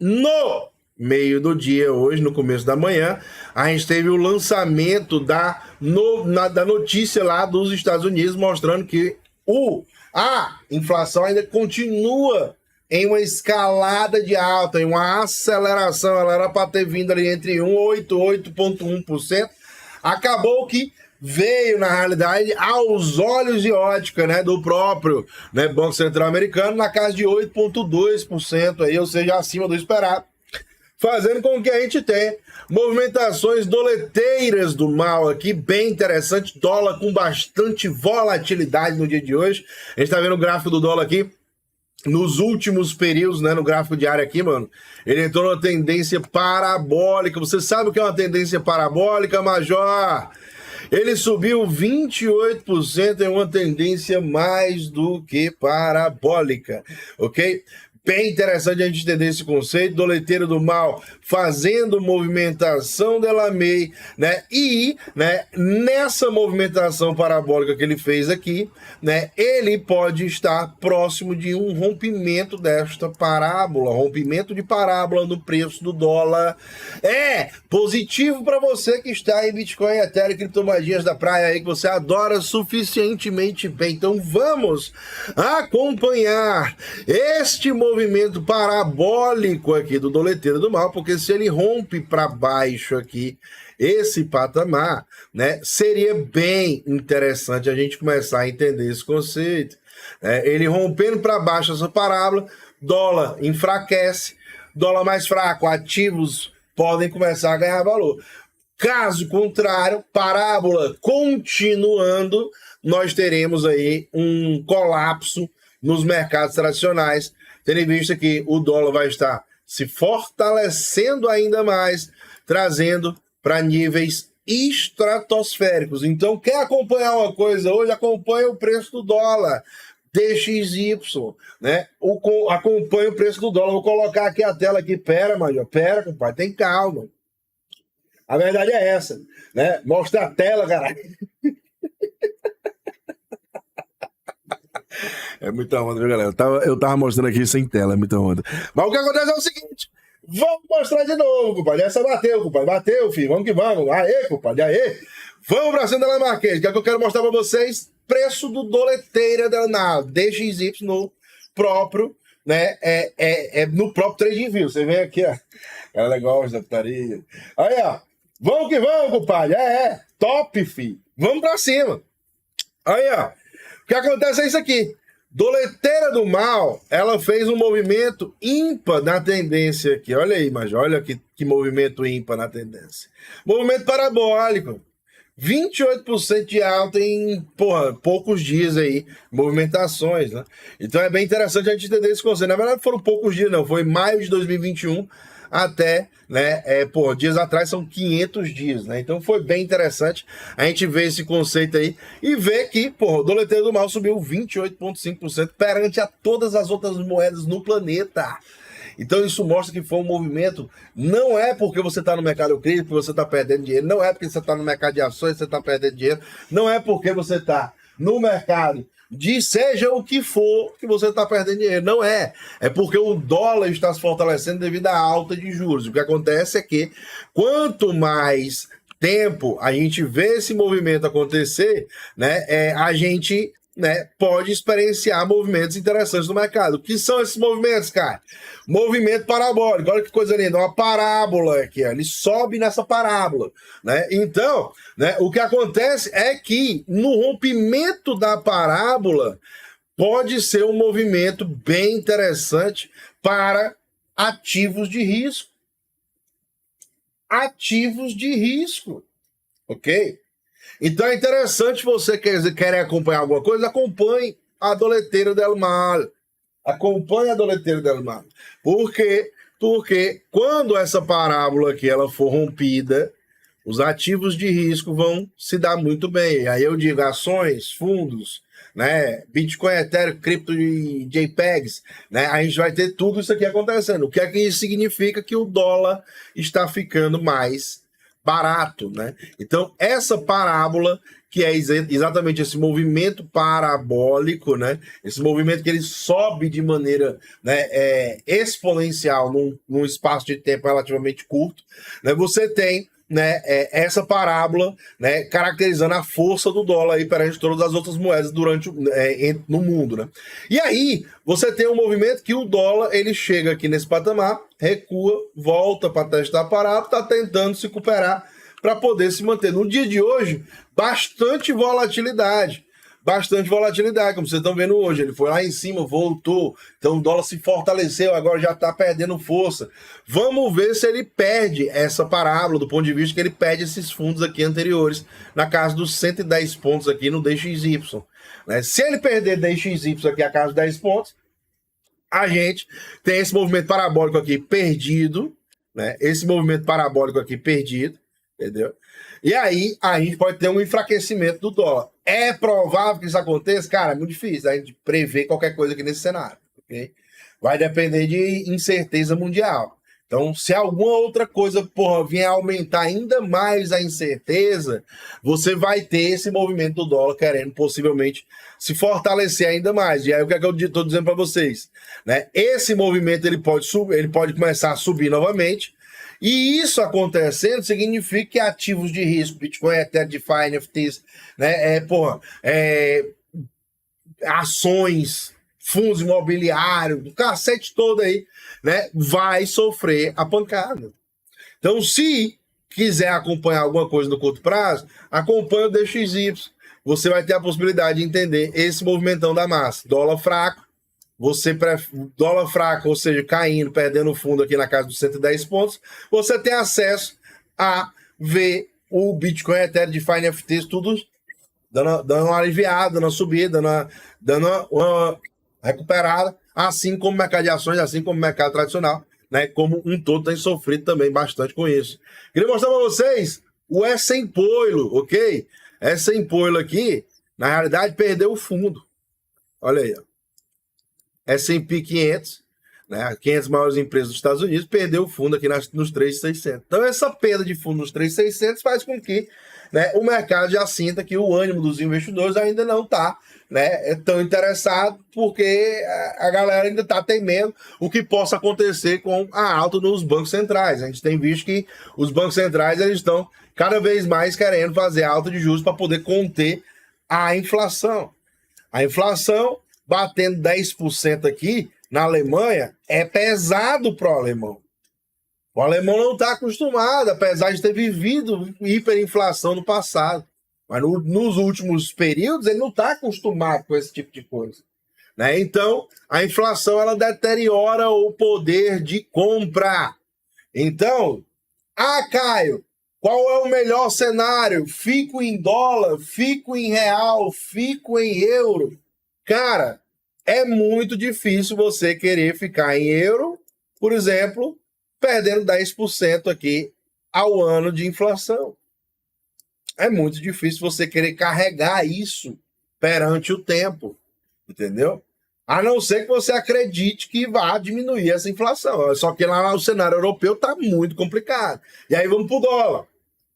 no meio do dia, hoje, no começo da manhã, a gente teve o lançamento da notícia lá dos Estados Unidos, mostrando que a inflação ainda continua em uma escalada de alta, em uma aceleração. Ela era para ter vindo ali entre 8,1%. Acabou que veio, na realidade, aos olhos de ótica, né, do próprio, né, Banco Central Americano, na casa de 8,2%, aí, ou seja, acima do esperado, fazendo com que a gente tenha movimentações doleteiras do mal aqui, bem interessante, dólar com bastante volatilidade no dia de hoje. A gente tá vendo o gráfico do dólar aqui, nos últimos períodos, né, no gráfico diário aqui, mano, ele entrou numa tendência parabólica. Você sabe o que é uma tendência parabólica, Major? Ele subiu 28% em uma tendência mais do que parabólica, ok? Bem interessante a gente entender esse conceito, doleteiro do mal fazendo movimentação dela MEI, né? E, né, nessa movimentação parabólica que ele fez aqui, né, ele pode estar próximo de um rompimento desta parábola, rompimento de parábola no preço do dólar. É positivo para você que está em Bitcoin, Ethereum, criptomoedas da praia aí que você adora suficientemente bem. Então vamos acompanhar este movimento parabólico aqui do doleteiro do mal, porque se ele rompe para baixo aqui esse patamar, né, seria bem interessante a gente começar a entender esse conceito. Ele rompendo para baixo essa parábola, dólar enfraquece, dólar mais fraco, ativos podem começar a ganhar valor. Caso contrário, parábola continuando, nós teremos aí um colapso nos mercados tradicionais, tendo em vista que o dólar vai estar se fortalecendo ainda mais, trazendo para níveis estratosféricos. Então, quer acompanhar uma coisa hoje? Acompanha o preço do dólar, DXY, né? Acompanha o preço do dólar. Vou colocar aqui a tela aqui. Pera, Major, pera, compadre, tem calma. A verdade é essa, né? Mostra a tela, caralho. É muita onda, viu, galera? Eu tava mostrando aqui sem tela, é muita onda. Mas o que acontece é o seguinte: vamos mostrar de novo, compadre. Essa bateu, compadre. Bateu, filho. Vamos que vamos. Aê, compadre. Aê. Vamos pra cima da Marquês. Que é que eu quero mostrar pra vocês? Preço do doleteira na DXY no próprio, né? No próprio TradingView. Você vem aqui, ó. É legal, da putaria. Aí, ó. Vamos que vamos, compadre. Top, filho. Vamos pra cima. Aí, ó. O que acontece é isso aqui. Doleteira do mal, ela fez um movimento ímpar na tendência aqui. Olha aí, Major, olha que movimento ímpar na tendência. Movimento parabólico. 28% de alta em, poucos dias aí, movimentações, né? Então é bem interessante a gente entender esse conceito. Na verdade, foram poucos dias, não. Foi maio de 2021 até, né, dias atrás são 500 dias, né? Então foi bem interessante a gente ver esse conceito aí e ver que, o doleteiro do mal subiu 28,5% perante a todas as outras moedas no planeta. Então isso mostra que foi um movimento, não é porque você está no mercado cripto que você está perdendo dinheiro, não é porque você está no mercado de ações que você está perdendo dinheiro, não é porque você está no mercado de seja o que for que você está perdendo dinheiro, não é. É porque o dólar está se fortalecendo devido à alta de juros. O que acontece é que quanto mais tempo a gente vê esse movimento acontecer, né, a gente, né, pode experienciar movimentos interessantes no mercado. O que são esses movimentos, cara? Movimento parabólico, olha que coisa linda, uma parábola aqui, ó. Ele sobe nessa parábola, né? Então, né, o que acontece é que no rompimento da parábola pode ser um movimento bem interessante para ativos de risco. Ativos de risco, ok? Então é interessante, você quer acompanhar alguma coisa, acompanhe a doleteira del mal. Acompanhe a doleteira del mal. Por quê? Porque quando essa parábola aqui ela for rompida, os ativos de risco vão se dar muito bem. Aí eu digo ações, fundos, né, Bitcoin, Ethereum, cripto e JPEGs, né, a gente vai ter tudo isso aqui acontecendo. O que é que isso significa? Que o dólar está ficando mais barato, né? Então, essa parábola que é exatamente esse movimento parabólico, né? Esse movimento que ele sobe de maneira, né, exponencial num espaço de tempo relativamente curto, né? Você tem, né, essa parábola, né, caracterizando a força do dólar aí perante todas as outras moedas no mundo, né? E aí você tem um movimento que o dólar ele chega aqui nesse patamar, recua, volta para testar a parábola, está tentando se recuperar para poder se manter. No dia de hoje, bastante volatilidade, como vocês estão vendo hoje. Ele foi lá em cima, voltou, então o dólar se fortaleceu, agora já está perdendo força. Vamos ver se ele perde essa parábola, do ponto de vista que ele perde esses fundos aqui anteriores, na casa dos 110 pontos aqui no DXY. Né? Se ele perder DXY aqui a casa dos 10 pontos, a gente tem esse movimento parabólico aqui perdido, né? Esse movimento parabólico aqui perdido, entendeu? E aí a gente pode ter um enfraquecimento do dólar. É provável que isso aconteça? Cara, é muito difícil a gente prever qualquer coisa aqui nesse cenário, ok? Vai depender de incerteza mundial. Então, se alguma outra coisa, vier aumentar ainda mais a incerteza, você vai ter esse movimento do dólar querendo possivelmente se fortalecer ainda mais. E aí, o que é que eu estou dizendo para vocês? Né? Esse movimento ele pode começar a subir novamente. E isso acontecendo significa que ativos de risco, Bitcoin, Ethereum, DeFi, NFTs, né, ações, fundos imobiliários, o cacete todo aí, né, vai sofrer a pancada. Então, se quiser acompanhar alguma coisa no curto prazo, acompanha o DXY. Você vai ter a possibilidade de entender esse movimentão da massa. Dólar fraco, dólar fraco, ou seja, caindo, perdendo fundo aqui na casa dos 110 pontos, você tem acesso a ver o Bitcoin, Ethereum, DeFi, NFTs, tudo dando uma aliviada, dando uma subida, dando uma recuperada, assim como o mercado de ações, assim como o mercado tradicional, né? Como um todo tem sofrido também bastante com isso. Queria mostrar para vocês o S&P, ok? S&P aqui, na realidade, perdeu o fundo. Olha aí, ó. S&P 500, né, 500 maiores empresas dos Estados Unidos, perdeu o fundo aqui nos 3.600. Então, essa perda de fundo nos 3.600 faz com que, né, o mercado já sinta que o ânimo dos investidores ainda não está, né, tão interessado, porque a galera ainda está temendo o que possa acontecer com a alta dos bancos centrais. A gente tem visto que os bancos centrais eles estão cada vez mais querendo fazer alta de juros para poder conter a inflação. A inflação batendo 10% aqui na Alemanha é pesado para o alemão. O alemão não está acostumado, apesar de ter vivido hiperinflação no passado. Mas nos últimos períodos ele não está acostumado com esse tipo de coisa. Né? Então, a inflação ela deteriora o poder de compra. Então, Caio, qual é o melhor cenário? Fico em dólar, fico em real, fico em euro. Cara, é muito difícil você querer ficar em euro, por exemplo, perdendo 10% aqui ao ano de inflação. É muito difícil você querer carregar isso perante o tempo, entendeu? A não ser que você acredite que vai diminuir essa inflação. Só que lá no cenário europeu está muito complicado. E aí vamos para o dólar.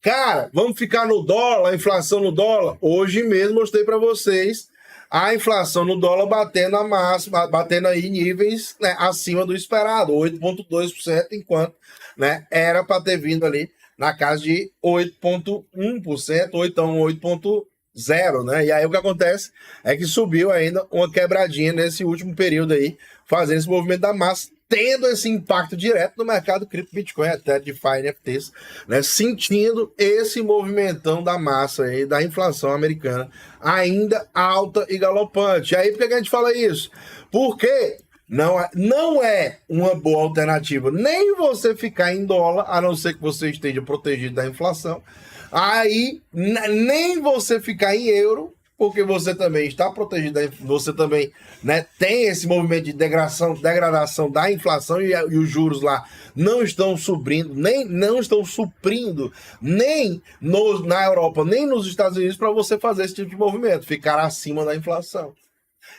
Cara, vamos ficar no dólar, a inflação no dólar? Hoje mesmo mostrei para vocês a inflação no dólar batendo a máxima, batendo aí níveis, né, acima do esperado, 8,2%, enquanto, né, era para ter vindo ali na casa de 8,1%, ou então 8,0%, né? E aí o que acontece é que subiu ainda uma quebradinha nesse último período aí, fazendo esse movimento da massa, tendo esse impacto direto no mercado cripto, Bitcoin, até DeFi, NFTs, né? Sentindo esse movimentão da massa aí, da inflação americana, ainda alta e galopante. E aí, por que a gente fala isso? Porque não é uma boa alternativa nem você ficar em dólar, a não ser que você esteja protegido da inflação, aí nem você ficar em euro, porque você também está protegido, você também, né, tem esse movimento de degradação da inflação e os juros lá não estão subindo, não estão suprindo nem na Europa, nem nos Estados Unidos para você fazer esse tipo de movimento, ficar acima da inflação.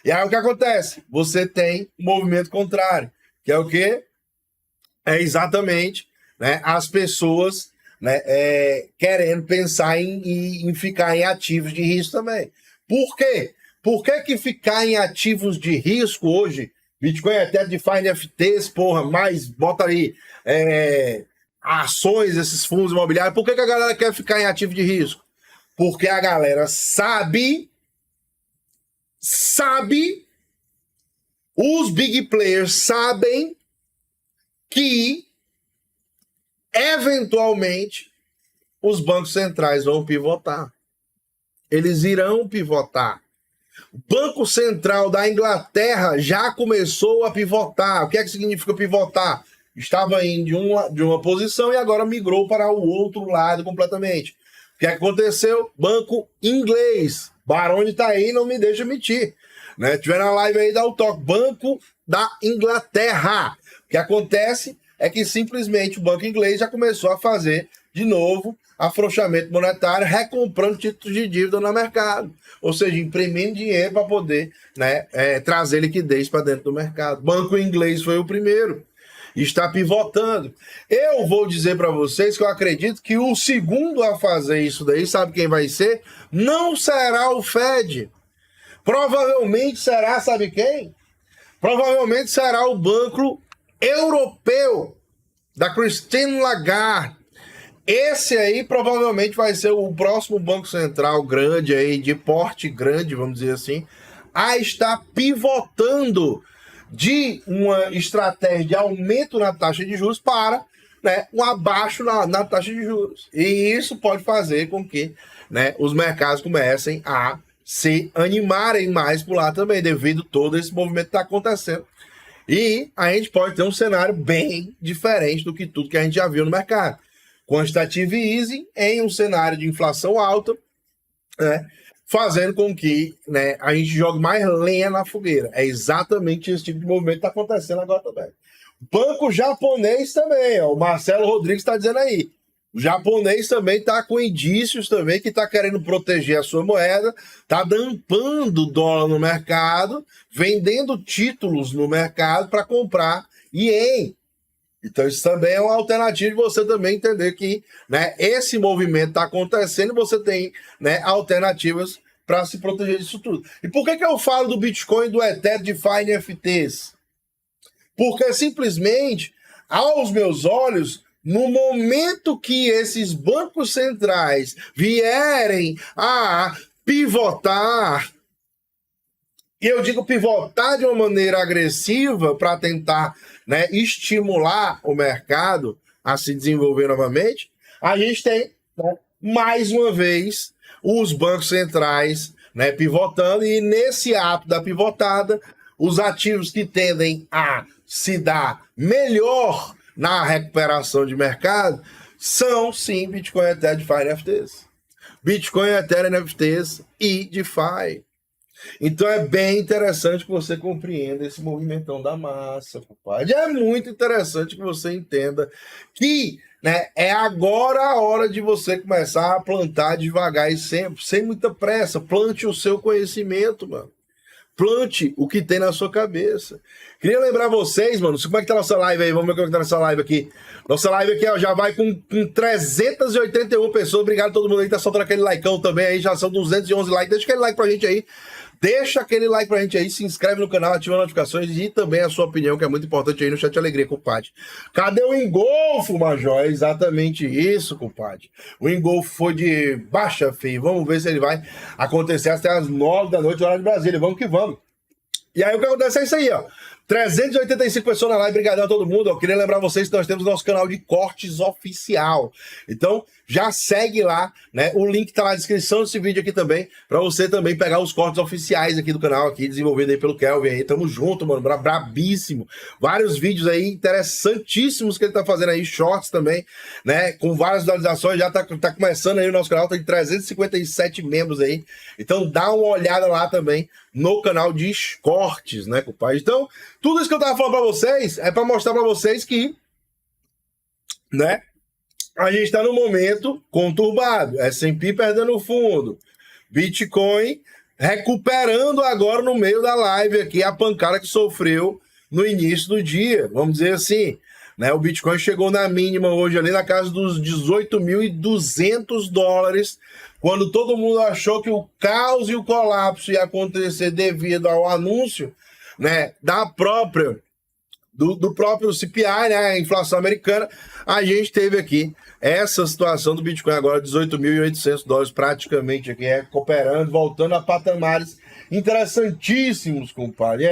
E aí o que acontece? Você tem um movimento contrário, que é o quê? É exatamente, né, as pessoas né, querendo pensar em ficar em ativos de risco também. Por quê? Por que ficar em ativos de risco hoje, Bitcoin, até DeFi, NFTs, porra, mais bota aí ações, esses fundos imobiliários, por que a galera quer ficar em ativo de risco? Porque a galera sabe, os big players sabem que eventualmente os bancos centrais vão pivotar. Eles irão pivotar. O Banco Central da Inglaterra já começou a pivotar. O que é que significa pivotar? Estava indo de uma posição e agora migrou para o outro lado completamente. O que é que aconteceu? Banco inglês. Baroni tá aí, não me deixa mentir. Né? Tiver na live aí, dá o toque. Banco da Inglaterra. O que acontece é que simplesmente o banco inglês já começou a fazer de novo afrouxamento monetário, recomprando títulos de dívida no mercado. Ou seja, imprimindo dinheiro para poder, né, trazer liquidez para dentro do mercado. O banco inglês foi o primeiro. Está pivotando. Eu vou dizer para vocês que eu acredito que o segundo a fazer isso daí, sabe quem vai ser? Não será o Fed. Provavelmente será, sabe quem? Provavelmente será o Banco Europeu, da Christine Lagarde. Esse aí provavelmente vai ser o próximo banco central grande aí, de porte grande, vamos dizer assim, a estar pivotando de uma estratégia de aumento na taxa de juros para, né, um abaixo na taxa de juros. E isso pode fazer com que, né, os mercados comecem a se animarem mais por lá também, devido a todo esse movimento que está acontecendo. E a gente pode ter um cenário bem diferente do que tudo que a gente já viu no mercado. Quantitative easing em um cenário de inflação alta, né, fazendo com que, né, a gente jogue mais lenha na fogueira. É exatamente esse tipo de movimento que está acontecendo agora também. Banco japonês também, ó, o Marcelo Rodrigues está dizendo aí. O japonês também está com indícios também que está querendo proteger a sua moeda, está dampando o dólar no mercado, vendendo títulos no mercado para comprar ien. Então isso também é uma alternativa de você também entender que, né, esse movimento está acontecendo e você tem, né, alternativas para se proteger disso tudo. E por que eu falo do Bitcoin, do Ethereum, DeFi, NFTs? Porque simplesmente, aos meus olhos, no momento que esses bancos centrais vierem a pivotar, e eu digo pivotar de uma maneira agressiva para tentar, né, estimular o mercado a se desenvolver novamente, a gente tem, né, mais uma vez os bancos centrais, né, pivotando, e nesse ato da pivotada, os ativos que tendem a se dar melhor na recuperação de mercado são, sim, Bitcoin, Ethereum, DeFi, NFTs. Bitcoin, Ethereum, NFTs e DeFi. Então é bem interessante que você compreenda esse movimentão da massa, compadre. É muito interessante que você entenda que, né, é agora a hora de você começar a plantar devagar e sempre, sem muita pressa. Plante o seu conhecimento, mano. Plante o que tem na sua cabeça. Queria lembrar vocês, mano, como é que tá a nossa live aí? Vamos ver como é que tá a nossa live aqui. Nossa live aqui, ó, já vai com 381 pessoas. Obrigado a todo mundo aí que tá soltando aquele likeão também aí. Já são 211 likes. Deixa aquele like pra gente aí. Deixa aquele like pra gente aí, se inscreve no canal, ativa as notificações e também a sua opinião, que é muito importante aí no chat de alegria, compadre. Cadê o engolfo, Major? É exatamente isso, compadre. O engolfo foi de baixa, filho. Vamos ver se ele vai acontecer até as 9 da noite, hora de Brasília. Vamos que vamos. E aí o que acontece é isso aí, ó. 385 pessoas na live, obrigado a todo mundo. Eu queria lembrar vocês que nós temos o nosso canal de cortes oficial. Então, já segue lá, né? O link tá na descrição desse vídeo aqui também, para você também pegar os cortes oficiais aqui do canal, aqui, desenvolvido aí pelo Kelvin aí. Tamo junto, mano, brabíssimo. Vários vídeos aí interessantíssimos que ele tá fazendo aí, shorts também, né? Com várias visualizações, já tá começando aí o nosso canal, tem 357 membros aí. Então, dá uma olhada lá também no canal de cortes, né, compadre? Então, tudo isso que eu tava falando pra vocês é pra mostrar pra vocês que, né, a gente tá num momento conturbado. S&P perdendo o fundo. Bitcoin recuperando agora no meio da live aqui a pancada que sofreu no início do dia, vamos dizer assim. né? O Bitcoin chegou na mínima hoje ali na casa dos $18.200, quando todo mundo achou que o caos e o colapso ia acontecer devido ao anúncio, né, do próprio CPI, né, a inflação americana. A gente teve aqui essa situação do Bitcoin agora, $18.800 praticamente aqui, recuperando, voltando a patamares interessantíssimos, compadre.